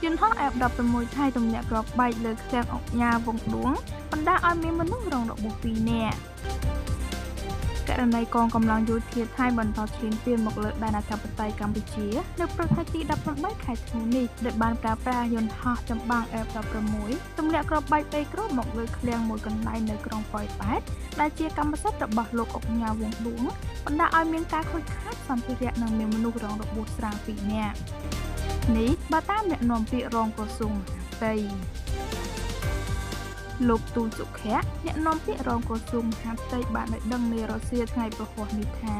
យន្តហោះ F16 ថៃទម្លាក់គ្រាប់បែកលើឃ្លាំងអុកញ៉ាវងដួងបណ្ដាឲ្យមានមនុស្សរងរបួស2នាក់ករណីកងកម្លាំងយោធាថៃបន្តឈានពានមកលើដែនអធិបតេយ្យកម្ពុជានៅព្រឹកថ្ងៃទី18ខែធ្នូនេះដោយបានប្រើប្រាស់យន្តហោះចម្បាំង F16 ទម្លាក់គ្រាប់បែក3គ្រាប់មកលើឃ្លាំងមួយកន្លែងនៅក្រុងប៉ោយប៉ែតដែលជាកម្មសិទ្ធិរបស់លោកអុកញ៉ាវងដួងបណ្ដាឲ្យមានការខូចខាតសម្ភារៈនិងមានមនុស្សរងរបួសស្រាល2នាក់នេះបើតាមអ្នកនាំពាក្យរងក្រសួងមហាផ្ទៃលោកទូលសុខៈអ្នកនាំពាក្យរងក្រសួងមហាផ្ទៃបានឲ្យដឹងនៃរុស្ស៊ីថ្ងៃប្រហ័សនេះថា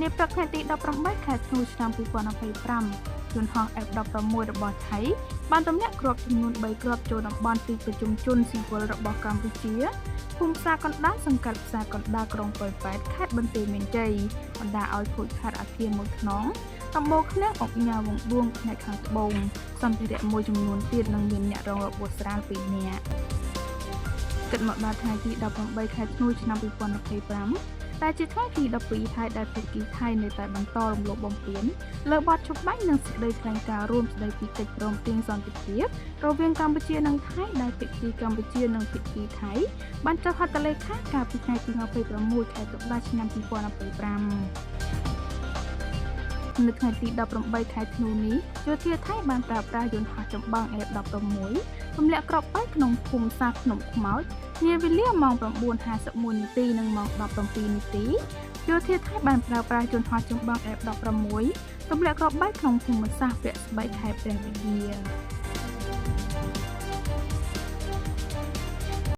នាព្រឹកថ្ងៃទី18ខែធ្នូឆ្នាំ2025យន្តហោះ F16 របស់ថៃបានទម្លាក់គ្រាប់ចំនួន3គ្រាប់ចូលតំបន់ទីប្រជុំជនស៊ីវិលរបស់កម្ពុជាភូមិផ្សារកណ្ដាលសង្កាត់ផ្សារកណ្ដាលក្រុងប៉ោយប៉ែតខេត្តបន្ទាយមានជ័យបណ្ដាឲ្យខូចខាតអគារមួយខ្នងដំបូលឃ្លាំងអុកញ៉ាវងដួងផ្នែកខាងត្បូងសម្ភារៈមួយចំនួនទៀតនិងមានអ្នករងរបួសស្រាល2នាក់គិតមកដល់ថ្ងៃទី18ខែធ្នូឆ្នាំ2025តែជាថ្ងៃទី12ហើយដែលភាគីថៃនៅតែបន្តរំលោភបំពានលើបទច្បាប់និងសេចក្តីថ្លែងការណ៍រួមស្តីពីកិច្ចព្រមព្រៀងសន្តិភាពរវាងកម្ពុជានិងថៃដែលភាគីកម្ពុជានិងភាគីថៃបានចុះហត្ថលេខាកាលពីថ្ងៃទី26ខែតុលាឆ្នាំ2025នៅថ្ងៃទី18ខែធ្នូនេះយោធាថៃបានប្រើប្រាស់យន្តហោះចម្បាំង F16 ទម្លាក់គ្រាប់បែកក្នុងភូមិសាស្ត្រភ្នំខ្មោចនាវេលាម៉ោង 9:51 នាទីនិងម៉ោង 17 នាទីយោធាថៃបានប្រើប្រាស់យន្តហោះចម្បាំង F16 ទម្លាក់គ្រាប់បែកក្នុងភូមិសាស្ត្រពាក់ស្បែកខេត្តព្រះវិហារ